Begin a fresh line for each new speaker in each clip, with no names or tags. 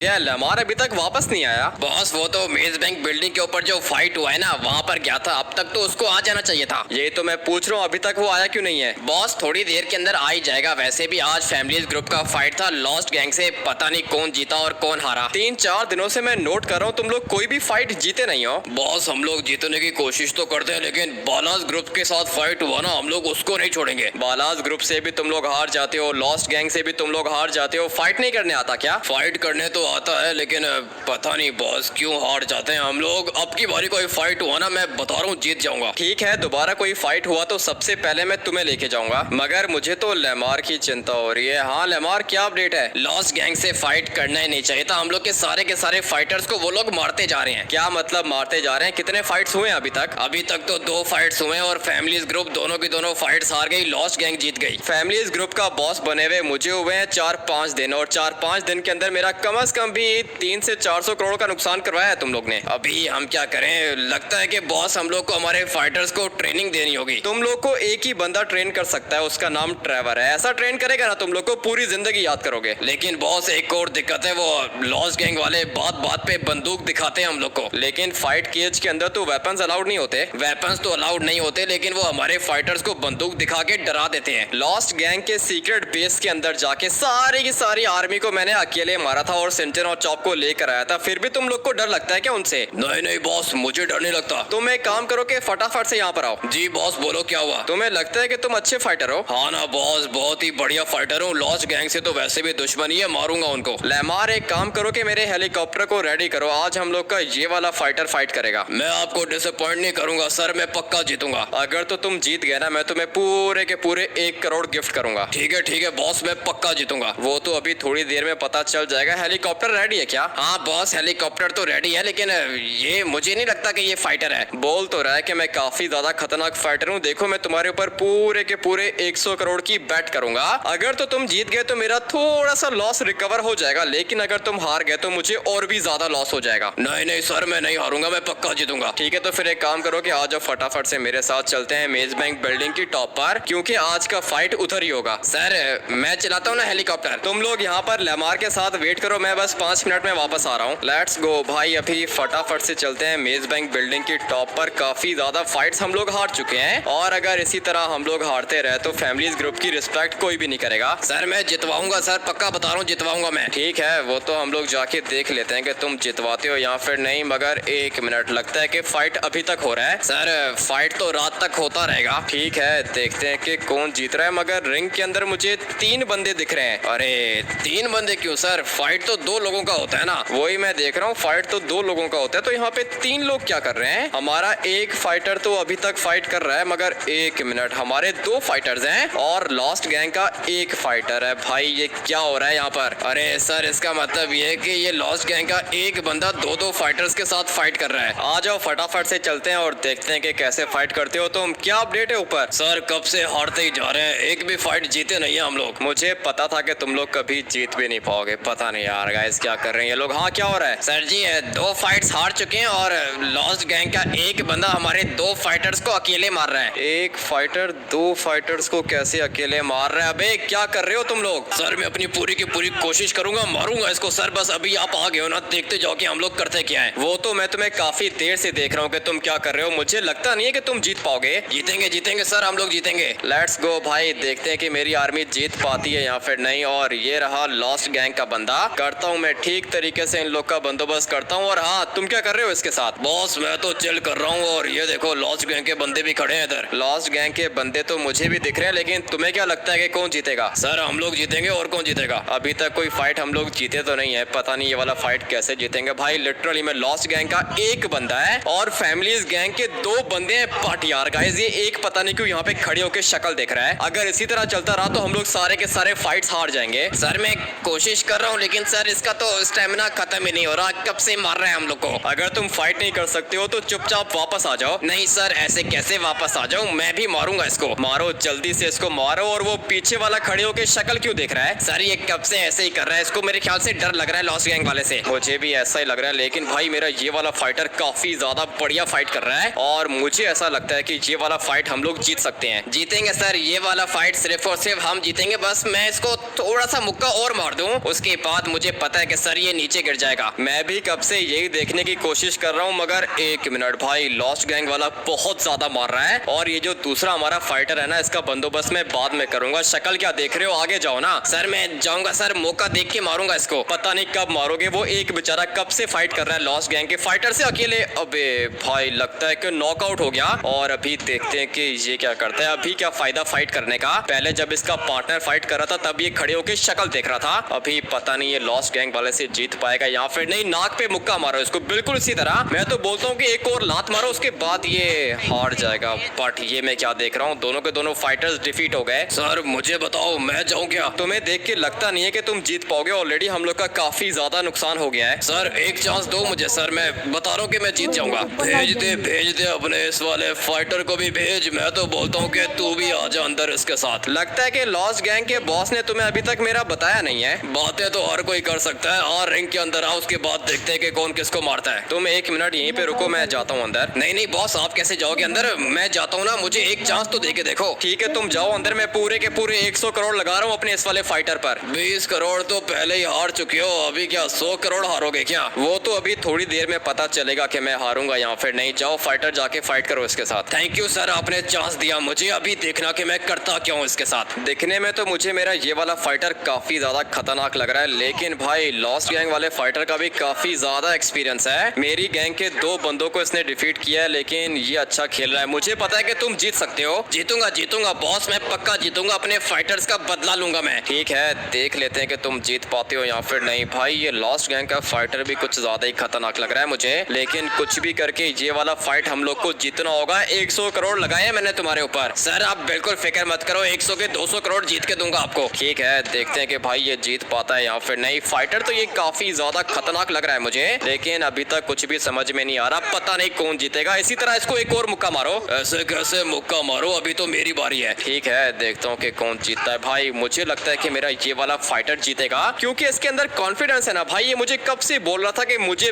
ये लेमार अभी तक वापस नहीं आया।
बॉस वो तो मेज बैंक बिल्डिंग के ऊपर जो फाइट हुआ है ना, वहाँ पर गया था। अब तक तो उसको आ जाना चाहिए था।
ये तो मैं पूछ रहा हूँ, अभी तक वो आया क्यों नहीं है?
बॉस थोड़ी देर के अंदर आ ही जाएगा। वैसे भी आज फैमिलीज ग्रुप का फाइट था लॉस्ट गैंग से। पता नहीं कौन जीता और कौन हारा।
3-4 दिनों से मैं नोट कर रहा हूँ तुम लोग कोई भी फाइट जीते नहीं हो।
बॉस हम लोग जीतने की कोशिश तो करते हैं, लेकिन बालाज ग्रुप के साथ फाइट हुआ ना, हम लोग उसको नहीं छोड़ेंगे।
बालाज ग्रुप से भी तुम लोग हार जाते हो, लॉस्ट गैंग से भी तुम लोग हार जाते हो। फाइट नहीं करने आता क्या?
फाइट करने तो आता है, लेकिन पता नहीं बॉस क्यों हार जाते हैं हम लोग। अब की बारी कोई फाइट हुआ ना, मैं बता रहा हूँ जीत जाऊंगा।
ठीक है, दोबारा कोई फाइट हुआ तो सबसे पहले मैं तुम्हें लेके जाऊंगा, मगर मुझे तो लेमार की चिंता हो रही है। हाँ लेमार, क्या अपडेट है?
लॉस्ट गैंग से फाइट करना ही नहीं चाहिए था। हम लोग के सारे फाइटर्स को वो लोग मारते जा रहे हैं।
क्या मतलब मारते जा रहे हैं? कितने फाइट्स हुए अभी तक?
अभी तक तो 2 फाइट्स हुए और फैमिलीज ग्रुप दोनों की दोनों फाइट्स हार गई, लॉस्ट गैंग जीत गई।
फैमिलीज ग्रुप का बॉस बने हुए मुझे हुए हैं 4-5 दिन, और 4-5 दिन के अंदर मेरा कम से कम भी 300 से 400 करोड़ का नुकसान करवाया है तुम लोग ने।
अभी हम क्या करें, लगता है कि बॉस हम लोग को हमारे फाइटर्स को ट्रेनिंग देनी होगी।
तुम लोग को एक ही बंदा ट्रेन कर सकता है, उसका नाम ट्रेवर है। ऐसा ट्रेन करेगा ना तुम लोग को पूरी जिंदगी याद करोगे।
लेकिन बॉस एक और दिक्कत है, वो लॉस्ट गैंग वाले बात बात पे बंदूक दिखाते हैं हम लोग को।
लेकिन फाइट केज के अंदर तो वेपन्स अलाउड नहीं होते।
वेपन्स तो अलाउड नहीं होते, लेकिन वो हमारे फाइटर्स को बंदूक दिखा के डरा देते हैं।
लॉस्ट गैंग के सीक्रेट बेस के अंदर जाके सारी की सारी आर्मी को मैंने अकेले मारा था और सिंचन और चॉप को लेकर आया था। फिर भी तुम लोग को डर लगता है क्या उनसे?
नहीं नहीं बॉस, मुझे डर नहीं लगता।
तुम एक काम करो कि फटाफट से यहाँ पर आओ।
जी बॉस बोलो, क्या हुआ?
तुम्हें लगता है कि तुम अच्छे फाइटर हो?
हाँ ना बॉस, बहुत ही बढ़िया फाइटर हूँ। लॉस्ट गैंग से तो वैसे भी दुश्मनी है, मारूंगा उनको।
लेमार एक काम करो कि मेरे हेलीकॉप्टर को रेडी करो, आज हम लोग का ये वाला फाइटर फाइट करेगा।
मैं आपको डिसअपॉइंट नहीं करूंगा सर, मैं पक्का जीतूंगा।
अगर तो तुम जीत गए ना, मैं तुम्हें पूरे के पूरे 1 करोड़ गिफ्ट करूंगा।
ठीक है बॉस, मैं पक्का जीतूंगा।
वो तो अभी थोड़ी देर में पता चल जाएगा। हेलीकॉप्टर रेडी है क्या?
हाँ बॉस, हेलीकॉप्टर तो रेडी है, लेकिन ये मुझे नहीं लगता कि ये फाइटर है।
बोल तो रहा है कि मैं काफी ज्यादा खतरनाक फाइटर हूँ। देखो मैं तुम्हारे ऊपर पूरे के पूरे 100 करोड़ की बेट करूंगा। अगर तो तुम जीत गए तो मेरा थोड़ा सा लॉस रिकवर हो जाएगा, लेकिन अगर तुम हार गए तो मुझे और भी ज्यादा लॉस हो जाएगा।
नहीं नहीं सर, मैं नहीं हारूंगा, मैं पक्का जीतूंगा।
ठीक है, तो फिर एक काम करो कि आज आप फटाफट से मेरे साथ चलते हैं मेज बैंक बिल्डिंग की टॉप पर, क्योंकि आज का फाइट उधर ही होगा।
सर मैं चलाता हूँ ना हेलीकॉप्टर।
तुम लोग यहाँ पर लेमार के साथ वेट करो, मैं बस 5 मिनट में वापस आ रहा हूँ। लेट्स गो भाई, अभी फटाफट से चलते हैं मेज बैंक बिल्डिंग की टॉप पर। काफी ज्यादा फाइट्स हम लोग हार चुके हैं, और अगर इसी तरह हम लोग हारते रहे तो फैमिलीज ग्रुप की रिस्पेक्ट कोई भी नहीं करेगा।
सर मैं जितवाऊंगा सर, पक्का बता रहा हूँ, जितवाऊंगा मैं।
ठीक है, वो तो हम लोग जाके देख लेते हैं कि तुम जितवाते हो या फिर नहीं, मगर 1 मिनट, लगता है कि फाइट अभी तक हो रहा है।
सर फाइट तो रात तक होता रहेगा।
ठीक है, देखते हैं कि कौन जीत रहा है, मगर रिंग के अंदर मुझे 3 बंदे दिख रहे हैं।
अरे 3 बंदे क्यों सर? फाइट तो 2 लोगों का होता है ना।
वही मैं देख रहा हूँ, फाइट तो 2 लोगों का होता है, तो यहाँ पे 3 लोग क्या कर रहे हैं? हमारा एक फाइटर तो अभी तक फाइट कर रहा है, मगर 1 मिनट, हमारे 2 फाइटर्स हैं और लॉस्ट गैंग का 1 फाइटर है। भाई ये क्या हो रहा है यहाँ पर?
अरे सर इसका मतलब ये है कि ये लॉस्ट गैंग का एक बंदा 2 फाइटर्स के साथ फाइट कर रहा है।
आ जाओ फटाफट से चलते हैं और देखते हैं कि कैसे फाइट करते हो तुम। क्या अपडेट है ऊपर?
सर कब से हारते ही जा रहे हैं, एक भी फाइट जीते नहीं है हम लोग।
मुझे पता था कि तुम लोग कभी जीत भी नहीं पाओगे। पता नहीं यार गाइस क्या कर रहे हैं ये लोग। हाँ क्या हो रहा है?
सर जी 2 फाइट्स हार चुके हैं और लॉस्ट गैंग का एक बंदा हमारे 2 फाइटर्स को अकेले मार रहा है।
एक फाइटर 2 फाइटर्स को कैसे अकेले मार रहा है? अबे क्या कर रहे हो तुम लोग?
सर मैं अपनी पूरी की पूरी कोशिश करूंगा, मारूंगा इसको सर। बस अभी आप आ गए हो ना, देखते जाओ कि हम लोग करते क्या है।
वो तो मैं तुम्हें काफी देर से देख रहा हूँ कि तुम क्या कर रहे हो। मुझे लगता नहीं है कि तुम जीत पाओगे।
जीतेंगे सर, हम लोग जीतेंगे।
लेट्स गो भाई, देखते हैं कि मेरी आर्मी जीत पाती है या फिर नहीं। और ये रहा लॉस्ट गैंग का बंदा। करता हूँ मैं ठीक तरीके से इन लोग का बंदोबस्त करता हूँ। और हाँ, तुम क्या कर रहे हो इसके साथ?
बॉस मैं तो चिल कर रहा हूँ, और ये देखो लॉस्ट गैंग के बंदे भी खड़े हैं इधर।
लॉस्ट गैंग के बंदे तो मुझे भी दिख रहे हैं, लेकिन तुम्हें क्या लगता है कि कौन जीतेगा?
सर हम लोग जीतेंगे, और कौन जीतेगा?
अभी तक कोई फाइट हम लोग जीते तो नहीं है, पता नहीं ये वाला फाइट कैसे जीतेंगे भाई। लिटरली में लॉस्ट गैंग का 1 बंदा है और फैमिलीज गैंग के 2 बंदे हैं। पार्टियार गाइस, ये एक पता नहीं क्यों यहाँ पे खड़े होकर शक्ल देख रहा है। अगर इसी तरह चलता रहा तो हम लोग सारे के सारे फाइट्स हार जाएंगे।
सर मैं कोशिश कर रहा हूँ, लेकिन सर इसका तो स्टेमिना खत्म ही नहीं हो रहा, कब से मार रहे हैं हम लोग को।
अगर तुम फाइट नहीं कर सकते हो तो चुपचाप वापस आ जाओ।
नहीं सर, ऐसे कैसे वापस आ जाऊं, मैं भी मारूंगा इसको।
मारो जल्दी से इसको मारो। और वो पीछे वाला खड़े होकर शक्ल क्यों देख रहा है?
सर ये कब से ऐसे ही कर रहा है, इसको मेरे ख्याल से डर लग रहा है लॉस्ट गैंग वाले से।
मुझे भी ऐसा ही लग रहा है, लेकिन भाई मेरा ये वाला फाइटर काफी ज्यादा बढ़िया फाइट कर रहा है और मुझे ऐसा लगता है कि ये वाला फाइट हम लोग जीत सकते हैं।
जीतेंगे सर, ये वाला फाइट सिर्फ और सिर्फ हम जीतेंगे। बस मैं इसको थोड़ा सा मुक्का और मार दूं, उसके बाद मुझे पता है कि सर ये नीचे गिर जाएगा।
मैं भी कब से यही देखने की कोशिश कर रहा हूँ, मगर एक मिनट भाई, लॉस्ट गैंग वाला बहुत ज्यादा मार रहा है। और ये जो दूसरा हमारा फाइटर है ना, इसका बंदोबस्त मैं बाद में करूंगा। शक्ल क्या देख रहे हो, आगे जाओ ना।
सर मैं जाऊंगा सर, मौका देख के मारूंगा इसको।
पता नहीं कब मारोगे, वो एक बेचारा कब से फाइट कर रहा है लॉस्ट गैंग के फाइटर से अकेले। अबे भाई, लगता है कि नॉकआउट हो गया। और अभी देखते हैं कि ये क्या करता है। अभी क्या फायदा फाइट करने का, पहले जब इसका पार्टनर फाइट कर रहा था तब ये खड़े होकर शक्ल देख रहा था। अभी पता नहीं ये लॉस्ट गैंग वाले से जीत पाएगा या फिर नहीं। नाक पे मुक्का मारो इसको, बिल्कुल इसी तरह। मैं तो बोलता हूँ कि एक और लात मारो, उसके बाद ये हार जाएगा। बट ये मैं क्या देख रहा हूँ, दोनों के दोनों फाइटर्स डिफीट हो गए।
सर मुझे बताओ, मैं जाऊं क्या?
तुम्हें देख के लगता नहीं है कि तुम जीत पाओगे। ऑलरेडी हम लोग का काफी ज्यादा नुकसान हो गया है।
सर एक चांस दो मुझे सर, मैं बता रहा हूँ कि मैं जीत जाऊंगा। भेज दे अपने इस वाले फाइटर को भी भेज। मैं तो बोलता हूँ कि तू भी आ जा अंदर इसके साथ।
लगता है कि लॉस्ट गैंग के बॉस ने तुम्हें अभी तक मेरा बताया नहीं है।
बातें तो हर कोई कर सकता है। और रिंग के अंदर आओ, उसके बाद देखते हैं कि कौन किसको मारता है।
तुम एक मिनट यहीं पे रुको, मैं जाता हूँ अंदर।
नहीं बॉस, आप कैसे जाओगे अंदर? मैं जाता हूँ ना, मुझे एक चांस तो दे के देखो।
ठीक है तुम जाओ अंदर, मैं पूरे के पूरे 100 करोड़ लगा रहा हूँ अपने इस वाले फाइटर पर।
20 करोड़ तो पहले ही हार चुके हो, अभी क्या 100 करोड़ हारोगे क्या?
वो तो अभी थोड़ी देर में पता चलेगा कि मैं हारूंगा या फिर नहीं। जाओ फाइटर, जाके फाइट करो इसके साथ।
थैंक यू सर, आपने चांस दिया मुझे। अभी देखना कि मैं करता क्या हूँ इसके साथ।
दिखने में तो मुझे मेरा ये वाला फाइटर काफी ज्यादा खतरनाक लग रहा है, लेकिन भाई लॉस्ट गैंग वाले फाइटर का भी काफी ज्यादा एक्सपीरियंस है। मेरी गैंग के 2 बंदों को इसने डिफीट किया है, लेकिन ये अच्छा खेल रहा है। मुझे पता है कि तुम जीत सकते हो।
जीतूंगा बॉस, मैं पक्का जीतूंगा। अपने फाइटर्स का बदला लूंगा मैं।
ठीक है, देख लेते हैं कि तुम जीत पाते हो या फिर नहीं। भाई ये लॉस्ट गैंग का फाइटर भी कुछ ज्यादा ही खतरनाक लग रहा है मुझे, लेकिन कुछ भी करके ये वाला फाइट हम लोग को जीतना होगा। 100 करोड़ लगाए मैंने तुम्हारे ऊपर।
सर आप बिल्कुल फिक्र मत करो, 100 के 200 करोड़ जीत के दूंगा आपको।
ठीक है, देखते हैं कि भाई ये जीत पाता है या फिर नहीं। फाइटर तो ये काफी ज्यादा खतरनाक लग रहा है मुझे, लेकिन अभी तक कुछ भी समझ में नहीं आ रहा। पता नहीं कौन जीतेगा। इसी तरह इसको एक और मुक्का मारो।
ऐसे कैसे मुक्का मारो, अभी तो मेरी बारी है।
ठीक है, देखता हूँ कि कौन जीतता है। भाई मुझे लगता है कि मेरा ये वाला फाइटर जीतेगा, क्योंकि इसके अंदर कॉन्फिडेंस है ना। भाई ये मुझे कब से बोल रहा था कि मुझे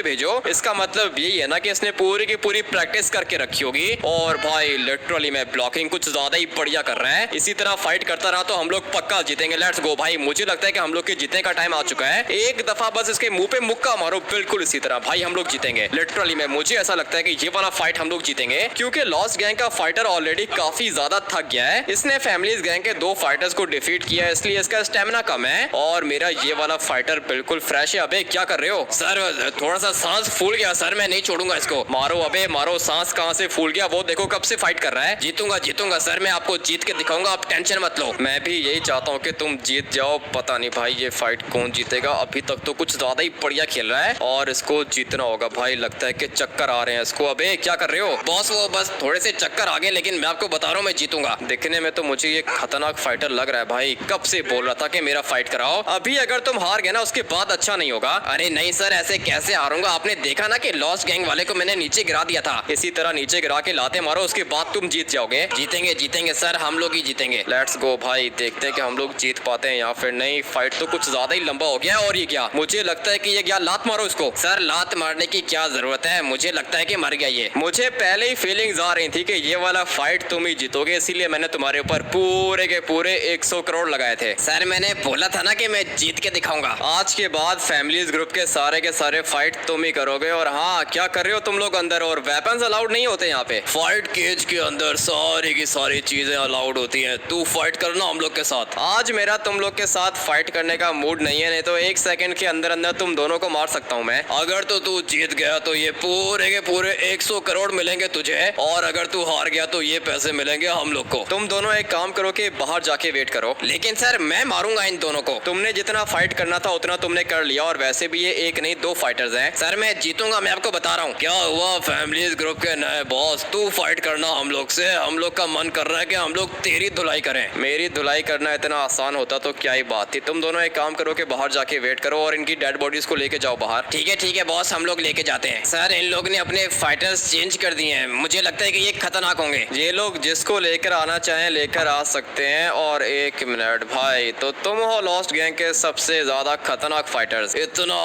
भेजो। इसका मतलब यही है ना कि इसने पूरी की पूरी प्रैक्टिस करके रखी होगी। और भाई लिटरली मैं ब्लॉकिंग कुछ ज्यादा ही बढ़िया कर रहा है। इसी तरह फाइट करता रहा तो हम लोग पक्का जीतेंगे। लेट्स गो भाई, मुझे लगता है कि हम लोग के जीतने का टाइम आ चुका है। एक दफा बस इसके मुंह पे मुक्का मारो, बिल्कुल इसी तरह भाई हम लोग जीतेंगे। लिटरली में मुझे ऐसा लगता है कि ये वाला फाइट हम लोग जीतेंगे, क्योंकि लॉस्ट गैंग का फाइटर ऑलरेडी काफी ज्यादा थक गया है। इसने फैमिलीज गैंग के 2 फाइटर्स को डिफीट किया है, इसलिए इसका स्टेमिना कम है। और मेरा ये वाला फाइटर बिल्कुल फ्रेश है। अबे क्या कर रहे हो?
सर थोड़ा सा सांस फूल गया सर, मैं नहीं छोड़ूंगा इसको।
मारो अबे मारो। सांस कहाँ से फूल गया? वो देखो कब से फाइट कर रहा है।
जीतूंगा सर, मैं आपको जीत के दिखाऊंगा, आप टेंशन मत लो।
मैं भी यही चाहता हूँ कि तुम जीत जाओ। पता नहीं भाई ये फाइट कौन जीतेगा। अभी तक तो कुछ ज्यादा ही बढ़िया खेल रहा है और इसको जीतना होगा। भाई लगता है कि चक्कर आ रहे हैं इसको। अबे क्या कर रहे हो?
बॉस वो बस थोड़े से चक्कर आ गए, लेकिन मैं आपको बता रहा हूँ मैं जीतूंगा।
दिखने में तो मुझे ये खतरनाक फाइटर लग रहा है। भाई कब से बोल रहा था कि मेरा फाइट कराओ। अभी अगर तुम हार गए ना, उसके बाद अच्छा नहीं होगा।
अरे नहीं सर, ऐसे कैसे हारूंगा? आपने देखा ना कि लॉस्ट गैंग वाले को मैंने नीचे गिरा दिया था।
इसी तरह नीचे गिरा के लाते मारो, उसके बाद तुम जीत जाओगे।
जीतेंगे सर, हम लोग ही जीतेंगे।
लेट्स गो भाई, देखते हैं कि हम लोग जीत पाते हैं या फिर नहीं। फाइट तो कुछ ज्यादा ही लंबा हो गया है। और ये क्या, मुझे लगता है कि ये क्या, लात मारो इसको।
सर लात मारने की क्या जरूरत है, मुझे लगता है कि मर गया ये।
मुझे पहले ही फीलिंग्स आ रही थी कि ये वाला फाइट तुम ही जीतोगे, इसीलिए मैंने तुम्हारे ऊपर पूरे के पूरे 100 करोड़ लगाए थे।
सर मैंने बोला था ना कि मैं जीत के दिखाऊंगा।
आज के बाद फैमिलीज ग्रुप के सारे फाइट तुम ही करोगे। और हाँ, क्या कर रहे हो तुम लोग अंदर? और वेपन्स अलाउड नहीं होते यहाँ पे।
फाइट केज के अंदर सारी की सारी चीजें अलाउड होती हैं। तू फाइट करना हम लोग के साथ।
आज मेरा तुम लोग के साथ फाइट करने का मूड नहीं है, नहीं तो 1 सेकंड के अंदर अंदर तुम दोनों को मार सकता हूँ मैं।
अगर तो तू जीत गया तो ये पूरे के पूरे 100 करोड़ मिलेंगे तुझे, और अगर तू हार गया तो ये पैसे मिलेंगे हम लोग को।
तुम दोनों एक काम करो कि बाहर जाके वेट करो।
लेकिन सर मैं मारूंगा इन दोनों को।
तुमने जितना फाइट करना था उतना तुमने कर लिया, और वैसे भी ये 1 नहीं 2 फाइटर्स हैं।
सर मैं जीतूंगा, मैं आपको बता रहा हूँ। क्या हुआ फैमिलीज ग्रुप के नए बॉस, तू फाइट करना हम लोग से। हम लोग का मन कर रहा है कि हम लोग तेरी धुलाई करें।
मेरी धुलाई करना इतना आसान होता तो क्या ही बात थी। तुम दोनों एक काम करो कि बाहर जाके वेट करो और इनकी डेड बॉडीज को लेके जाओ बाहर।
ठीक है बॉस, हम लोग लेके जाते हैं। सर इन लोग ने अपने फाइटर्स चेंज कर दिए हैं, मुझे लगता है कि ये खतरनाक होंगे।
ये लोग जिसको लेकर आना चाहें लेकर आ सकते हैं। और 1 मिनट भाई, तो तुम हो लॉस्ट गैंग के सबसे ज्यादा खतरनाक फाइटर्स।
इतना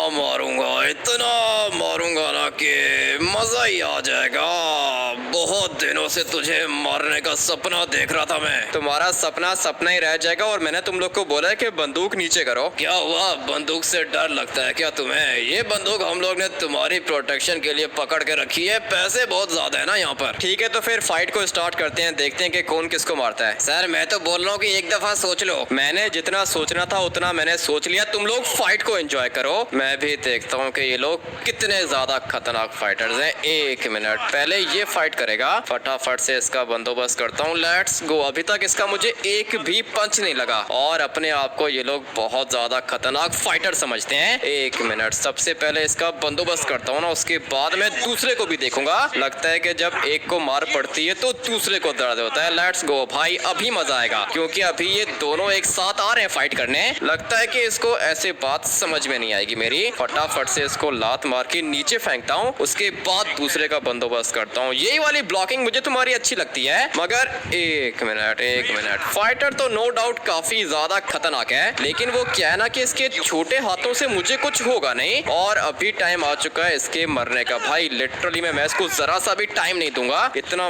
मारूंगा ना कि मजा ही आ जाएगा। बहुत दिनों से तुझे मारने का सपना देख रहा था मैं।
तुम्हारा सपना सपना ही रह जाएगा और मैंने तुम लोग को बोला है कि बंदूक नीचे करो।
क्या हुआ, बंदूक से डर लगता है क्या तुम्हें? ये बंदूक हम लोग ने तुम्हारी प्रोटेक्शन के लिए पकड़ के रखी है, पैसे बहुत ज्यादा है ना यहाँ पर।
ठीक है तो फिर फाइट को स्टार्ट करते हैं, देखते हैं कि कौन किसको मारता है।
सर मैं तो बोल रहा हूँ कि एक दफा सोच लो।
मैंने जितना सोचना था उतना मैंने सोच लिया, तुम लोग फाइट को एंजॉय करो। मैं भी देखता हूँ कि ये लोग कितने ज्यादा खतरनाक फाइटर्स हैं। एक मिनट, पहले ये फाइट करेगा, फटाफट से इसका बंदोबस्त करता हूँ। Let's go. अभी तक इसका मुझे एक भी पंच नहीं लगा और अपने आप को ये लोग बहुत ज्यादा खतरनाक फाइटर समझते हैं। एक मिनट, सबसे पहले इसका बंदोबस्त करता हूँ ना, उसके बाद मैं दूसरे को भी देखूंगा। लगता है कि जब एक को मार पड़ती है तो दूसरे को दर्द होता है। लेट्स गो भाई, अभी मजा आएगा क्योंकि अभी ये दोनों एक साथ आ रहे हैं फाइट करने। लगता है कि इसको ऐसे बात समझ में नहीं आएगी मेरी। फटाफट से इसको लात मार के नीचे फेंकता हूँ, उसके बाद दूसरे का बंदोबस्त करता हूँ। यही वाली ब्लॉकिंग मुझे तुम्हारी अच्छी लगती है। मगर एक मिनट, फाइटर तो नो डाउट काफी ज्यादा खतरनाक है, लेकिन वो क्या है ना कि इसके छोटे हाथों से मुझे कुछ होगा नहीं। और अभी टाइम आ चुका है इसके मरने का। भाई लिटरली मैं इसको जरा सा भी टाइम नहीं दूंगा। इतना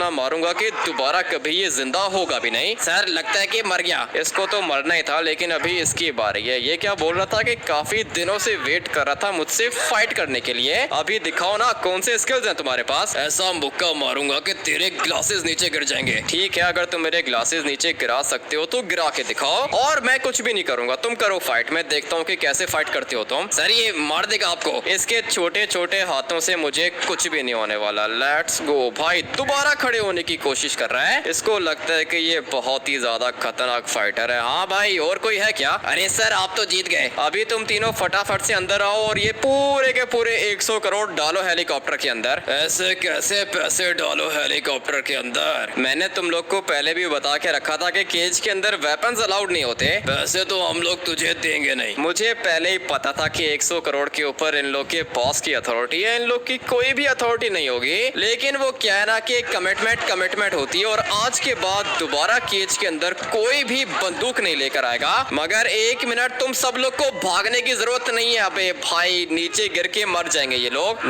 मारूंगा कि दोबारा कभी ये जिंदा होगा भी नहीं।
सर लगता है कि मर गया।
इसको तो मरना ही था, लेकिन अभी इसकी बारी है। ये क्या बोल रहा था कि काफी दिनों से वेट कर रहा था मुझसे फाइट करने के लिए। अभी दिखाओ ना कौन से स्किल्स हैं तुम्हारे पास।
ऐसा मुक्का मारूंगा कि तेरे ग्लासेस नीचे गिर जाएंगे।
ठीक है, अगर तुम मेरे ग्लासेस नीचे गिरा सकते हो तो गिरा के दिखाओ, और मैं कुछ भी नहीं करूंगा। तुम करो फाइट, मैं देखता हूँ कि कैसे फाइट करते हो तुम।
सर ये मार देगा आपको।
इसके छोटे छोटे हाथों से मुझे कुछ भी नहीं होने वाला। Let's go. भाई दोबारा खड़े होने की कोशिश कर रहा है। इसको लगता है कि ये बहुत ही ज्यादा खतरनाक फाइटर है। हाँ भाई, और कोई है क्या?
अरे सर आप तो जीत गए।
अभी तुम तीनों फटाफट से अंदर आओ और ये पूरे के पूरे 100 करोड़ डालो हेलीकॉप्टर के अंदर।
ऐसे कैसे पैसे डालो हेलीकॉप्टर के अंदर?
मैंने तुम लोग को पहले भी बता के रखा था कि केज के अंदर वेपन्स अलाउड नहीं होते।
पैसे तो हम लोग तुझे देंगे नहीं।
मुझे पहले ही पता था कि 100 करोड़ के ऊपर इन लोग के बॉस की अथॉरिटी है। इन लोग की कोई भी अथॉरिटी नहीं होगी, लेकिन वो क्या है ना कि कमिटमेंट होती है। और आज के बाद दोबारा केज के अंदर कोई भी बंदूक नहीं लेकर आएगा। मगर एक मिनट, तुम सब लोग को भागने की जरूरत नहीं है। अबे भाई नीचे गिर के मर जाएंगे ये लोग।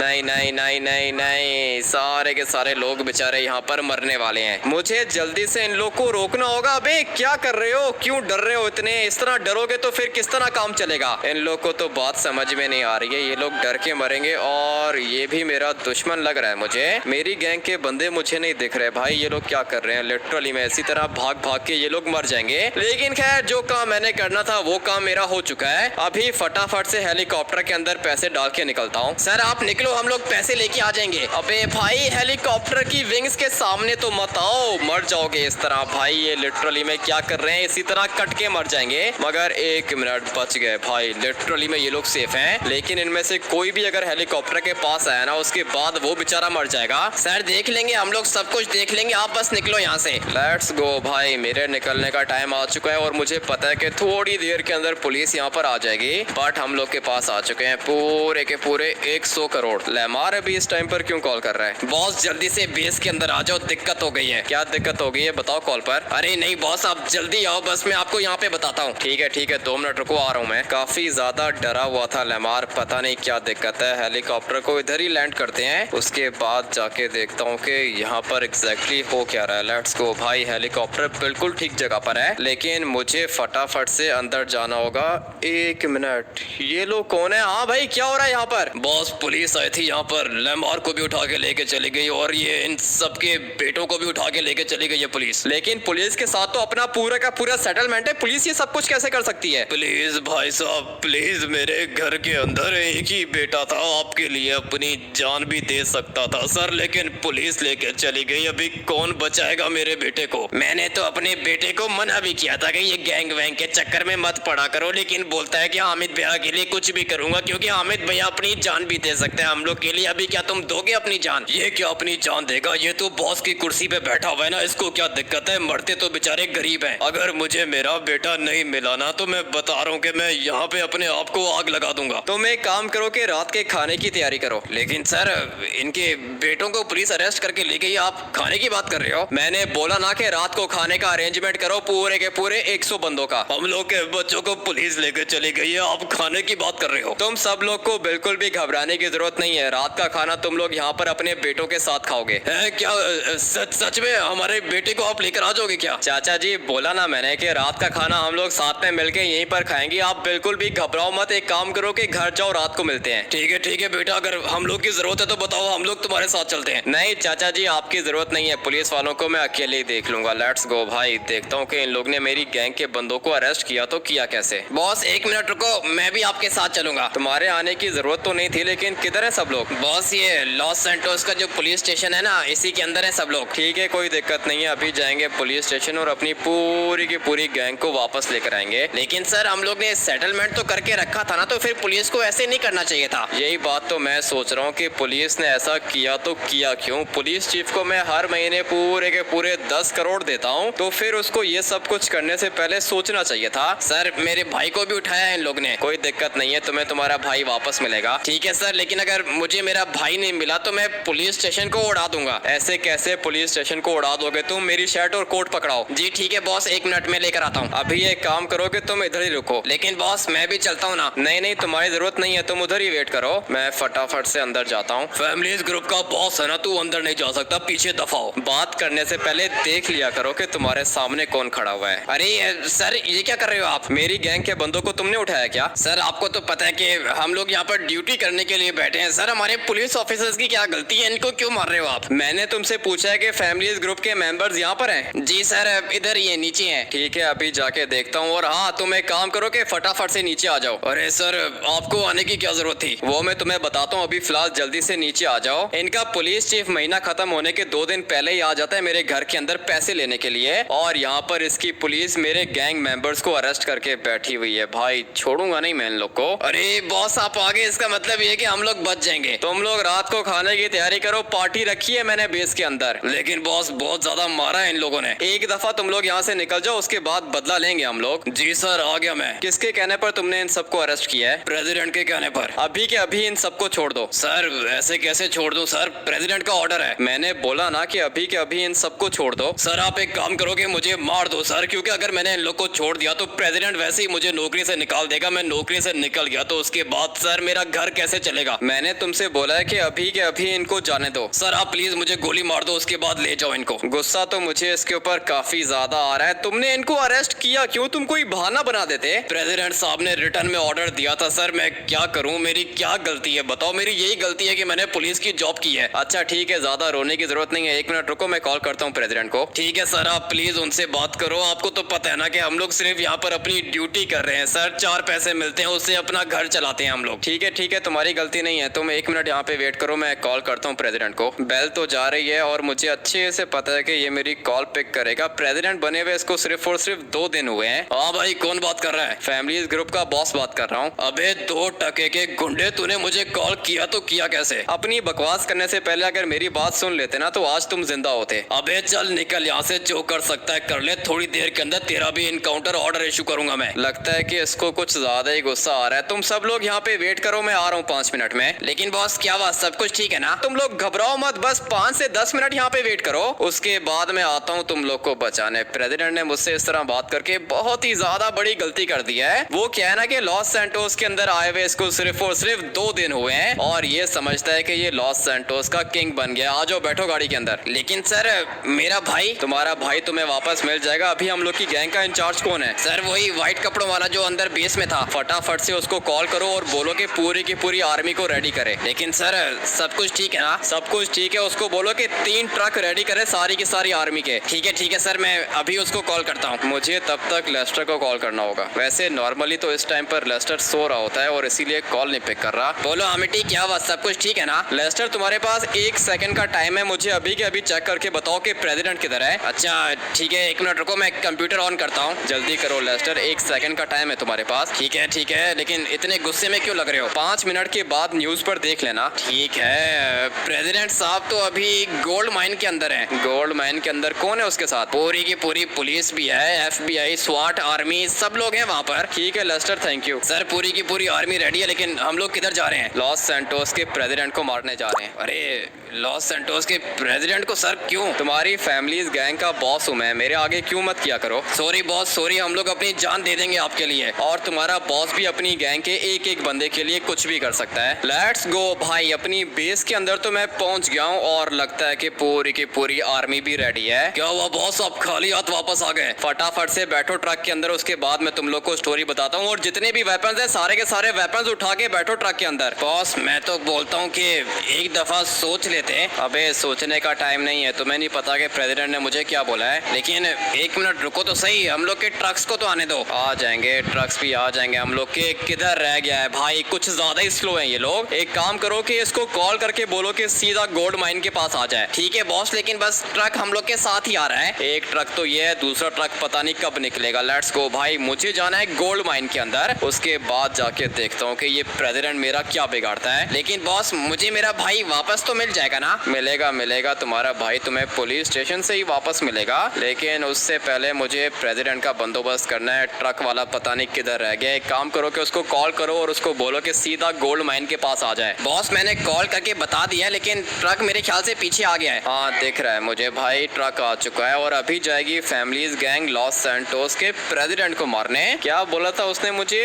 नहीं, सारे के सारे लोग बेचारे यहाँ पर मरने वाले हैं। मुझे जल्दी से इन लोग को रोकना होगा। अबे क्या कर रहे हो, क्यों डर रहे हो इतने? इस तरह डरोगे तो फिर किस तरह काम चलेगा? इन लोग को तो बात समझ में नहीं आ रही है, ये लोग डर के मरेंगे। और ये भी मेरा दुश्मन लग रहा है मुझे। मेरी गैंग के बंदे मुझे नहीं दिख रहे। भाई ये लोग क्या कर रहे हैं? लिटरली मैं इसी तरह भाग के ये लोग मर जाएंगे। लेकिन खैर, जो काम मैंने करना था वो काम मेरा हो चुका है। अभी फटाफट से हेलीकॉप्टर के अंदर पैसे डाल के निकलता हूँ।
सर आप निकलो, हम लोग पैसे लेके आ जाएंगे।
अबे भाई, हेलीकॉप्टर की विंग्स के सामने तो मत आओ, मर जाओगे इस तरह। भाई ये लिटरली में क्या कर रहे हैं, इसी तरह कट के मर जाएंगे। मगर एक मिनट, बच गए भाई। लिटरली में ये लोग सेफ हैं, लेकिन इनमें से कोई भी अगर हेलीकॉप्टर के पास आया ना, उसके बाद वो बेचारा मर जाएगा।
सर देख लेंगे, हम लोग सब कुछ देख लेंगे, आप बस निकलो यहाँ से।
लेट्स गो भाई, मेरे निकलने का टाइम आ चुका है और मुझे पता है कि थोड़ी देर के अंदर पुलिस यहाँ पर आ जाएगी। बट हम लोग के पास आ चुके हैं पूरे के पूरे 100 करोड़। लेमार अभी इस टाइम पर क्यों कॉल कर रहा है?
बॉस जल्दी से बेस के अंदर आ जाओ, दिक्कत हो गई है।
क्या दिक्कत हो गई है, बताओ कॉल पर।
अरे नहीं बॉस, आप जल्दी आओ, बस मैं आपको यहाँ पे बताता हूँ।
ठीक है 2 मिनट रुको, आ रहा हूँ मैं। काफी ज्यादा डरा हुआ था लेमार, पता नहीं क्या दिक्कत है। हेलीकॉप्टर को इधर ही लैंड करते हैं, उसके बाद जाके देखता हूँ कि यहाँ पर एग्जैक्टली हो क्या रहा है। लेट्स गो भाई, हेलीकॉप्टर बिल्कुल ठीक जगह पर है, लेकिन मुझे फटाफट से अंदर जाना होगा। एक मिनट, ये लोग कौन है? हाँ भाई, क्या हो रहा है यहाँ पर?
बॉस पुलिस आई थी यहाँ पर, लेमार को भी उठा के लेके चली गई और ये इन सबके बेटों को भी उठा के लेके चली गई है पुलिस।
लेकिन पुलिस के साथ तो अपना पूरा का पूरा सेटलमेंट है, पुलिस ये सब कुछ कैसे कर सकती है?
प्लीज भाई साहब प्लीज, मेरे घर के अंदर एक ही बेटा था, आपके लिए अपनी जान भी दे सकता था सर, लेकिन पुलिस लेके चली गई। अभी कौन बचाएगा मेरे बेटे को? मैंने तो अपने बेटे को मना भी किया था कि ये गैंग वैंग के चक्कर में मत पड़ा करो, लेकिन बोलता है कि हामिद भैया के लिए कुछ भी करूंगा, क्योंकि हामिद भैया अपनी जान भी दे सकते हैं हम लोग के लिए। अभी क्या तुम दोगे अपनी जान? ये क्या अपनी जान देगा? ये तो बॉस की कुर्सी पे बैठा हुआ है ना, इसको क्या दिक्कत है? मरते तो बेचारे गरीब हैं। अगर मुझे मेरा बेटा नहीं मिला ना, तो मैं बता रहा हूँ कि मैं यहाँ पे अपने आप को आग लगा दूंगा।
तुम एक काम करो कि रात के खाने की तैयारी करो।
लेकिन सर इनके बेटों को पुलिस अरेस्ट करके ले गई, आप खाने की बात कर रहे हो?
मैंने बोला ना कि रात को खाने का अरेंजमेंट करो पूरे के पूरे 100 बंदों का।
हम लोग के बच्चों को पुलिस लेके चली गई है, आप खाने की बात कर रहे हो?
तुम सब लोग को बिल्कुल भी घबराने की जरूरत नहीं है। रात का खाना तुम लोग यहाँ पर अपने बेटों के के साथ खाओगे।
क्या सच में हमारे बेटे को आप लेकर आ जाओगे क्या?
चाचा जी बोला ना मैंने कि रात का खाना हम लोग साथ में मिलके यहीं पर खाएंगे। आप बिल्कुल भी घबराओ मत। एक काम करो कि घर जाओ, रात को मिलते हैं।
ठीक है बेटा, अगर हम लोग की जरूरत है तो बताओ, हम लोग तुम्हारे साथ चलते हैं।
नहीं चाचा जी आपकी जरूरत नहीं है, पुलिस वालों को मैं अकेले ही देख लूंगा। लेट्स गो भाई, देखता हूँ कि इन लोग ने मेरी गैंग के बंदों को अरेस्ट किया तो किया कैसे।
बॉस 1 मिनट रुको, मैं भी आपके साथ चलूंगा।
तुम्हारे आने की जरूरत तो नहीं थी, लेकिन किधर है सब लोग?
बॉस ये लॉस सैंटोस का जो पुलिस स्टेशन है ना, इसी के अंदर है सब लोग।
ठीक है कोई दिक्कत नहीं है, अभी जाएंगे पुलिस स्टेशन और अपनी पूरी की पूरी गैंग को वापस लेकर आएंगे।
लेकिन सर हम लोग ने सेटलमेंट तो करके रखा था ना, तो फिर पुलिस को ऐसे नहीं करना चाहिए था।
यही बात तो मैं सोच रहा हूँ कि पुलिस ने ऐसा किया तो किया क्यों। पुलिस चीफ को मैं हर महीने पूरे के पूरे 10 करोड़ देता हूँ, तो फिर उसको ये सब कुछ करने से पहले सोचना चाहिए था।
सर मेरे भाई को भी उठाया है इन लोग ने।
कोई दिक्कत नहीं है, तुम्हें तुम्हारा भाई वापस मिलेगा।
ठीक है सर, लेकिन अगर मुझे मेरा भाई नहीं मिला तो मैं पुलिस स्टेशन को उड़ा दूंगा।
ऐसे कैसे पुलिस स्टेशन को उड़ा दोगे तुम? मेरी शर्ट और कोट पकड़ाओ।
जी ठीक है बॉस, 1 मिनट में लेकर आता हूँ।
अभी एक काम करो कि तुम इधर ही रुको।
लेकिन बॉस मैं भी चलता हूँ ना।
नहीं तुम्हारी जरूरत नहीं है, तुम उधर ही वेट करो, मैं फटाफट से अंदर जाता हूँ।
फैमिलीज ग्रुप का बॉस है ना, तू अंदर नहीं जा सकता, पीछे दफाओ।
बात करने से पहले देख लिया करो कि तुम्हारे सामने कौन खड़ा हुआ है।
अरे सर ये क्या कर रहे हो आप?
मेरी गैंग के बंदों को तुमने उठाया क्या?
सर आपको तो पता है कि हम लोग यहाँ पर ड्यूटी करने के लिए बैठे हैं। सर हमारे पुलिस ऑफिसर्स की क्या गलती है, इनको क्यों मार रहे हो आप?
मैंने तुमसे पूछा है कि फैमिलीज ग्रुप के मेंबर्स यहाँ पर हैं?
जी सर इधर ये नीचे हैं।
ठीक है अभी जाके देखता हूँ। और हाँ तुम एक काम करो कि फटाफट से नीचे आ जाओ।
अरे सर आपको आने की क्या जरूरत थी?
वो मैं तुम्हें बताता हूँ, अभी फिलहाल जल्दी से नीचे आ जाओ। इनका पुलिस चीफ महीना खत्म होने के 2 दिन पहले ही आ जाता है मेरे घर के अंदर पैसे लेने के लिए, और यहाँ पर इसकी पुलिस मेरे गैंग मेंबर्स को अरेस्ट करके बैठी हुई है। भाई छोड़ूंगा नहीं मैं इन लोग को।
अरे बॉस आप आगे, इसका मतलब ये है कि हम लोग बच जाएंगे।
तुम लोग रात को खाने की तैयारी करो, पार्टी रखी है मैंने बेस के अंदर।
लेकिन बॉस बहुत ज्यादा मारा है इन लोगों ने।
एक दफा तुम लोग यहाँ से निकल जाओ, उसके बाद बदला लेंगे हम लोग।
जी सर आ गया मैं।
किसके कहने पर तुमने इन सबको अरेस्ट किया है?
प्रेसिडेंट के कहने पर।
अभी के अभी इन सबको छोड़ दो।
सर ऐसे कैसे छोड़ दूं सर, प्रेसिडेंट का ऑर्डर है।
मैंने बोला ना कि अभी के अभी इन सबको छोड़ दो।
सर आप एक काम करोगे, मुझे मार दो सर, क्योंकि अगर मैंने इन लोग को छोड़ दिया तो प्रेसिडेंट वैसे ही मुझे नौकरी से निकाल देगा। मैं नौकरी से निकल गया तो उसके बाद सर मेरा घर कैसे चलेगा?
मैंने तुमसे बोला है कि अभी के अभी इनको जाने दो।
सर आप प्लीज मुझे गोली मार दो, उसके बाद ले जाओ इनको।
गुस्सा तो मुझे इसके ऊपर काफी ज्यादा आ रहा है। तुमने इनको अरेस्ट किया क्यों? तुम कोई बहाना बना देते।
प्रेसिडेंट साहब ने रिटर्न में ऑर्डर दिया था सर, मैं क्या करूं, मेरी क्या गलती है बताओ? मेरी यही गलती है कि मैंने पुलिस की जॉब की है।
अच्छा ठीक है, ज्यादा रोने की जरूरत नहीं है, 1 मिनट रुको, मैं कॉल करता हूँ प्रेसिडेंट को।
ठीक है सर आप प्लीज उनसे बात करो। आपको तो पता है ना कि हम लोग सिर्फ यहाँ पर अपनी ड्यूटी कर रहे हैं सर, 4 पैसे मिलते हैं, उससे अपना घर चलाते हैं हम लोग।
ठीक है तुम्हारी गलती नहीं है, तुम 1 मिनट यहाँ पे वेट करो, मैं कॉल करता हूँ प्रेसिडेंट को। बेल तो जा रही है और मुझे अच्छे से पता है कि ये मेरी कॉल पिक करेगा। प्रेसिडेंट बने हुए इसको सिर्फ और सिर्फ 2 दिन हुए हैं।
हाँ भाई कौन बात कर रहा है?
फैमिलीज ग्रुप का बॉस बात कर रहा हूँ।
अबे 2 टके के गुंडे, तूने मुझे कॉल किया तो किया कैसे?
अपनी बकवास करने से पहले अगर मेरी बात सुन लेते ना तो आज तुम जिंदा होते।
अबे चल निकल यहाँ से, जो कर सकता है कर ले, थोड़ी देर के अंदर तेरा भी इनकाउंटर ऑर्डर इशू करूंगा मैं।
लगता है कि इसको कुछ ज्यादा ही गुस्सा आ रहा है। तुम सब लोग यहाँ पे वेट करो, मैं आ रहा हूँ 5 मिनट में।
लेकिन बॉस क्या बात, सब कुछ ठीक है ना?
तुम लोग घबराओ मत, बस 5 से 10 मिनट यहाँ पे वेट करो, उसके बाद मैं आता हूँ तुम लोग को बचाने। प्रेसिडेंट ने मुझसे इस तरह बात करके बहुत ही ज्यादा बड़ी गलती कर दी है। वो क्या है ना कि लॉस सैंटोस के अंदर आए हुए इसको सिर्फ और सिर्फ 2 दिन हुए हैं और ये समझता है कि ये लॉस सैंटोस का किंग बन गया। आ जाओ बैठो गाड़ी के अंदर।
लेकिन सर मेरा भाई।
तुम्हारा भाई तुम्हें वापस मिल जाएगा। अभी हम लोग की गैंग का इंचार्ज कौन है?
सर वही व्हाइट कपड़ों वाला जो अंदर बेस में था।
फटाफट से उसको कॉल करो और बोलो कि पूरी की पूरी आर्मी को रेडी करे।
लेकिन सर सब कुछ ठीक है ना?
सब कुछ ठीक है, उसको बोलो कि 3 ट्रक रेडी करे सारी की सारी आर्मी के।
ठीक है सर, मैं अभी उसको कॉल करता हूँ।
मुझे तब तक लेस्टर को कॉल करना होगा। वैसे नॉर्मली तो इस टाइम पर लेस्टर सो रहा होता है और इसीलिए कॉल नहीं पिक कर रहा।
बोलो अमिटी क्या बात, सब कुछ ठीक है ना?
लेस्टर तुम्हारे पास 1 सेकंड का टाइम है, मुझे अभी के अभी चेक करके बताओ कि प्रेसिडेंट किधर है।
अच्छा ठीक है 1 मिनट रुको, मैं कंप्यूटर ऑन करता हूँ।
जल्दी करो लेस्टर, 1 सेकंड का टाइम है तुम्हारे पास।
ठीक है, लेकिन इतने गुस्से में क्यों लग रहे हो?
5 मिनट के बाद न्यूज पर देख लेना।
ठीक है। प्रेसिडेंट साहब तो अभी गोल्ड माइन के अंदर है।
गोल्ड माइन के अंदर कौन है उसके साथ?
पूरी की पूरी पुलिस भी है, FBI, स्वाट, आर्मी सब लोग हैं वहाँ पर।
ठीक है लेस्टर, थैंक यू।
सर पूरी की पूरी आर्मी रेडी है, लेकिन हम लोग किधर जा रहे हैं?
लॉस सैंटोस के प्रेसिडेंट को मारने जा रहे हैं।
अरे लॉस सैंटोस के प्रेसिडेंट को सर क्यों?
तुम्हारी फैमिलीज गैंग का बॉस हूँ मैं, मेरे आगे क्यों मत किया करो।
सॉरी बॉस सॉरी, हम लोग अपनी जान दे देंगे आपके लिए।
और तुम्हारा बॉस भी अपनी गैंग के एक एक बंदे के लिए कुछ भी कर सकता है। लेट्स गो भाई, अपनी बेस के अंदर तो मैं पहुंच गया हूँ और लगता है कि पूरी की पूरी आर्मी भी रेडी है।
क्या हुआ बॉस, आप खाली हाथ वापस आ गए?
फटाफट से बैठो ट्रक के अंदर, उसके बाद मैं तुम लोग को स्टोरी बताता हूँ। और जितने भी वेपन्स हैं सारे के सारे वेपन्स उठा के बैठो ट्रक के अंदर।
बॉस मैं तो बोलता हूँ कि एक दफा सोच लेते हैं।
अबे सोचने का टाइम नहीं है, तुम्हें नहीं पता कि प्रेसिडेंट ने मुझे क्या बोला है?
लेकिन एक मिनट रुको तो सही, हम लोग के ट्रक्स को तो आने दो।
आ जाएंगे, ट्रक्स भी आ जाएंगे हम लोग के। किधर रह गया है भाई? कुछ ज्यादा ही स्लो है ये लोग। एक काम करो कि इसको कॉल करके बोलो कि सीधा गोल्ड माइन के पास आ जाए।
ठीक है बॉस, लेकिन बस ट्रक हम लोग के साथ ही आ रहा है।
एक ट्रक तो ये है, दूसरा ट्रक पता नहीं कब निकलेगा। लेट्स गो भाई, मुझे जाना है गोल्ड माइन के अंदर, उसके बाद जाके देखता हूँ कि ये प्रेसिडेंट मेरा क्या बिगाड़ता है।
लेकिन बॉस मुझे मेरा भाई वापस तो मिल जाएगा ना?
मिलेगा मिलेगा, तुम्हारा भाई तुम्हें पुलिस स्टेशन से ही वापस मिलेगा, लेकिन उससे पहले मुझे प्रेसिडेंट का बंदोबस्त करना है। ट्रक वाला पता नहीं किधर रह गया। एक काम करो कि उसको कॉल करो और उसको बोलो कि सीधा गोल्ड माइन के पास आ जाए।
बॉस मैंने कॉल करके बता दिया, लेकिन ट्रक मेरे ख्याल से पीछे आ गया है।
हाँ दिख रहा है मुझे भाई, ट्रक आ चुका है और अभी जाएगी फैमिलीज गैंग लॉस सैंटोस के प्रेसिडेंट को मारने। क्या बोला था उसने मुझे?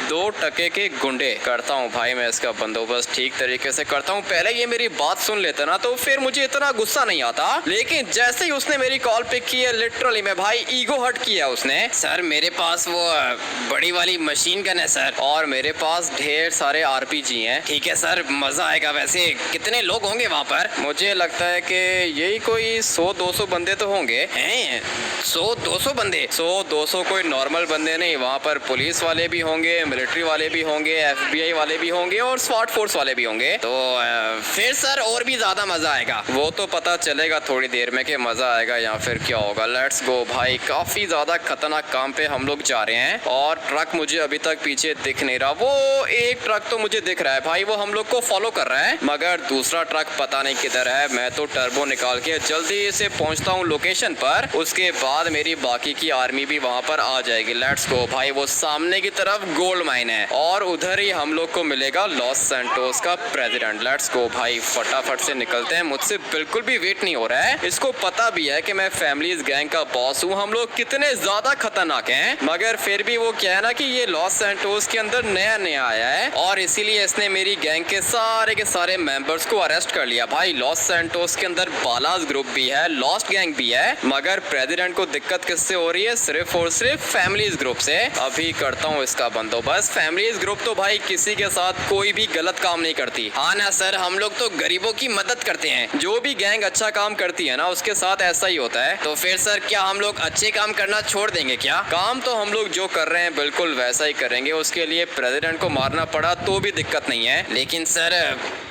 2 टके के गुंडे। करता हूँ भाई मैं इसका बंदोबस्त ठीक तरीके से करता हूँ। पहले ये मेरी बात सुन लेता ना तो फिर मुझे इतना गुस्सा नहीं आता, लेकिन जैसे ही उसने मेरी कॉल पिक की है, लिटरली में भाई ईगो हर्ट किया उसने।
सर मेरे पास वो बड़ी वाली मशीन गन है सर,
और मेरे पास ढेर सारे आरपीजी हैं।
ठीक है सर, मजा आएगा। वैसे कितने लोग होंगे वहाँ पर?
मुझे लगता है कि यही कोई 100-200 बंदे तो होंगे।
हैं 100-200 बंदे?
100-200 कोई नॉर्मल बंदे नहीं, वहाँ पर पुलिस वाले भी होंगे, मिलिट्री वाले भी होंगे, FBI वाले भी होंगे और स्वाट फोर्स वाले भी होंगे।
तो फिर सर और भी ज्यादा मजा आएगा।
वो तो पता चलेगा थोड़ी देर में कि मजा आएगा या फिर क्या होगा। लेट्स गो भाई, काफी ज्यादा खतरनाक काम पे हम लोग जा रहे हैं और ट्रक मुझे अभी तक पीछे दिख नहीं रहा। वो एक ट्रक तो मुझे दिख रहा है भाई, वो हम लोग को फॉलो कर रहा है, मगर दूसरा ट्रक पता नहीं किधर है। मैं तो टर्बो निकाल के जल्दी से पहुंचता हूं लोकेशन पर, उसके बाद मेरी बाकी की आर्मी भी वहां पर आ जाएगी। लेट्स गो भाई, वो सामने की तरफ गोल्ड माइन है और उधर ही हम लोग को मिलेगा लॉस सैंटोस का प्रेसिडेंट। लेट्स गो भाई, फटाफट से निकलते हैं, मुझसे बिल्कुल भी वेट नहीं हो रहा है। इसको पता भी है कि मैं फैमिलीज गैंग का बॉस हूँ, हम लोग कितने ज्यादा खतरनाक हैं, मगर फिर भी वो क्या है ना कि ये लॉस सैंटोस के अंदर नया नया आया है और इसीलिए इसने मेरी गैंग के सारे मेंबर्स को अरेस्ट कर लिया। भाई लॉस सैंटोस के अंदर बालाज ग्रुप भी है, लॉस्ट गैंग भी है, मगर प्रेसिडेंट को दिक्कत किससे हो रही है? सिर्फ और सिर्फ फैमिलीज ग्रुप से। अभी करता हूँ इसका बंदोबस्त। फैमिलीज ग्रुप तो भाई किसी के साथ कोई भी गलत काम नहीं करती।
हाँ ना सर, हम लोग तो गरीबों की मदद करते हैं।
जो भी गैंग अच्छा काम करती है ना उसके साथ ऐसा ही होता है।
तो फिर सर क्या हम लोग अच्छे काम करना छोड़ देंगे क्या?
काम तो हम लोग जो कर रहे हैं बिल्कुल वैसा ही करेंगे। उसके लिए प्रेसिडेंट को मारना पड़ा तो भी दिक्कत नहीं है।
लेकिन सर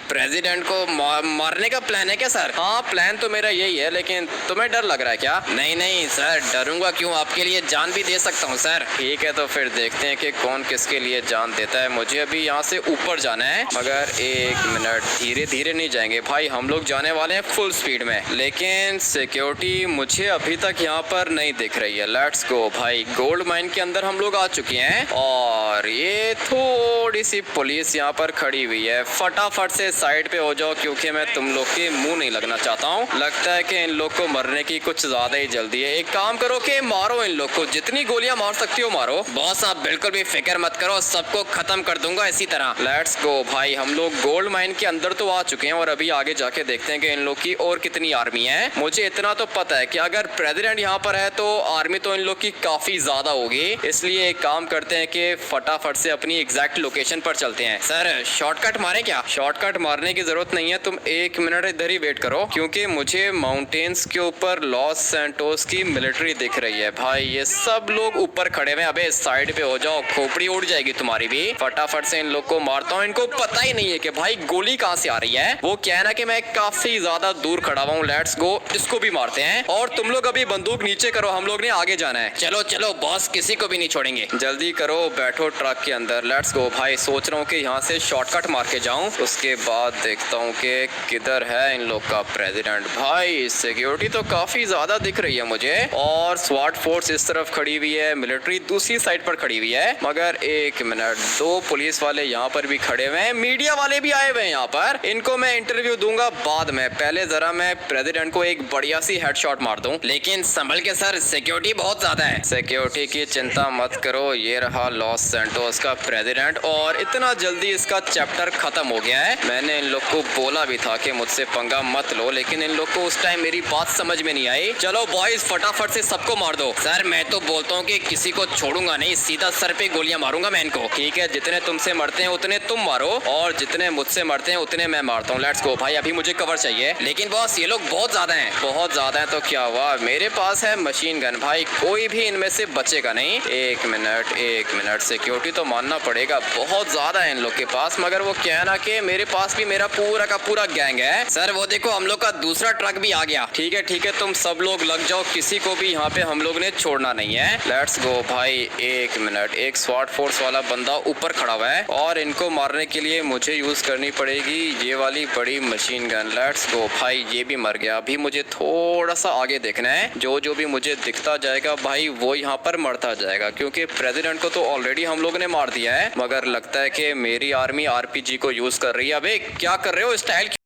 प्रेसिडेंट को मारने का प्लान है क्या सर?
हाँ प्लान तो मेरा यही है, लेकिन तुम्हें डर लग रहा है क्या?
नहीं नहीं सर, डरूंगा क्यों, आपके लिए जान भी दे सकता हूँ सर।
ठीक है तो फिर देखते हैं कि कौन किसके लिए जान देता है। मुझे अभी यहाँ से ऊपर जाना है, मगर 1 मिनट, धीरे धीरे नहीं जाएंगे भाई, हम लोग जाने वाले हैं फुल स्पीड में। लेकिन सिक्योरिटी मुझे अभी तक यहाँ पर नहीं दिख रही है। लेट्स गो भाई, गोल्ड माइन के अंदर हम लोग आ चुके हैं और ये थोड़ी सी पुलिस यहाँ पर खड़ी हुई है। फटाफट से साइड पे हो जाओ क्योंकि मैं तुम लोग के मुंह नहीं लगना चाहता हूँ। लगता है कि इन लोग को मरने की कुछ ज्यादा ही जल्दी है। एक काम करो कि मारो इन लोग को, जितनी गोलियां मार सकती हो मारो।
बॉस आप बिल्कुल भी फिक्र मत करो, सबको खत्म कर दूंगा इसी तरह।
लेट्स गो भाई, हम लोग गोल्ड माइन के अंदर तो आ चुके हैं और अभी आगे जाके देखते हैं कि इन लोग की और कितनी आर्मी है। मुझे इतना तो पता है कि अगर प्रेसिडेंट यहाँ पर है तो आर्मी तो इन लोग की काफी ज्यादा होगी। इसलिए एक काम करते हैं कि फटाफट से अपनी एग्जैक्ट लोकेशन पर चलते हैं।
सर शॉर्टकट मारे क्या?
शॉर्टकट मारने की जरूरत नहीं है, तुम 1 मिनट इधर ही वेट करो क्योंकि मुझे माउंटेन्स के ऊपर लॉस सैंटोस की मिलिट्री दिख रही है। भाई ये सब लोग ऊपर खड़े हुए। अबे साइड पे हो जाओ, खोपड़ी उड़ जाएगी तुम्हारी भी। फटाफट से इन लोग को मारता हूँ। इनको पता ही नहीं है कि भाई गोली कहाँ से आ रही है। वो क्या है ना कि मैं काफी ज्यादा दूर खड़ा हुआ हूँ। लेट्स गो, इसको भी मारते हैं और तुम लोग अभी बंदूक नीचे करो, हम लोग ने आगे जाना है।
चलो चलो बॉस, किसी को भी नहीं छोड़ेंगे।
जल्दी करो, बैठो ट्रक के अंदर। लेट्स गो भाई, सोच रहा हूँ कि यहाँ से शॉर्टकट मार के जाऊँ, उसके बाद देखता हूँ कि किधर है इन लोग का प्रेसिडेंट। भाई सिक्योरिटी तो काफी ज्यादा दिख रही है मुझे और स्वाट फोर्स इस तरफ खड़ी हुई है, मिलिट्री दूसरी साइड पर खड़ी हुई है। मगर 1 मिनट, 2 पुलिस वाले यहाँ पर भी खड़े हुए हैं, मीडिया वाले भी आए हुए हैं यहाँ पर। इनको मैं इंटरव्यू दूंगा बाद में, पहले जरा मैं प्रेसिडेंट को एक बढ़िया सी हेडशॉट मार दूं।
लेकिन संभल के सर, सिक्योरिटी बहुत ज्यादा है।
सिक्योरिटी की चिंता मत करो, ये रहा लॉस सैंटोस का प्रेसिडेंट और इतना जल्दी इसका चैप्टर खत्म हो गया है। मैंने मैंने इन लोग को बोला भी था कि मुझसे पंगा मत लो, लेकिन इन लोग को उस टाइम मेरी बात समझ में नहीं आई। चलो बॉयज फटाफट से सबको मार दो।
सर मैं तो बोलता हूँ कि किसी को छोड़ूंगा नहीं, सीधा सर पे गोलियां मारूंगा मैं इनको।
ठीक है, जितने तुमसे मरते हैं उतने तुम मारो और जितने मुझसे मरते हैं उतने मैं मारता हूँ। लेट्स गो भाई, अभी मुझे कवर चाहिए।
लेकिन बॉस ये लोग बहुत ज्यादा हैं।
बहुत ज्यादा है तो क्या हुआ, मेरे पास है मशीन गन भाई, कोई भी इनमें से बचेगा नहीं। एक मिनट सिक्योरिटी तो मानना पड़ेगा, बहुत ज्यादा है इन लोग के पास, मगर वो क्या है ना कि मेरे पास भी मेरा पूरा का पूरा गैंग है।
सर वो देखो हम लोग का दूसरा ट्रक भी आ गया।
ठीक है, तुम सब लोग लग जाओ, किसी को भी यहाँ पे हम लोग ने छोड़ना नहीं है। लेट्स गो भाई। एक मिनट, एक स्वाट फोर्स वाला बंदा ऊपर खड़ा हुआ है और इनको मारने के लिए मुझे यूज करनी पड़ेगी ये वाली बड़ी मशीन गन। लेट्स गो भाई, ये भी मर गया। अभी मुझे थोड़ा सा आगे देखना है, जो भी मुझे दिखता जाएगा भाई वो यहाँ पर मरता जाएगा, क्योंकि प्रेसिडेंट को तो ऑलरेडी हम लोग ने मार दिया है, मगर लगता है कि मेरी आर्मी आरपीजी को यूज कर रही है। अबे क्या कर रहे हो, स्टाइल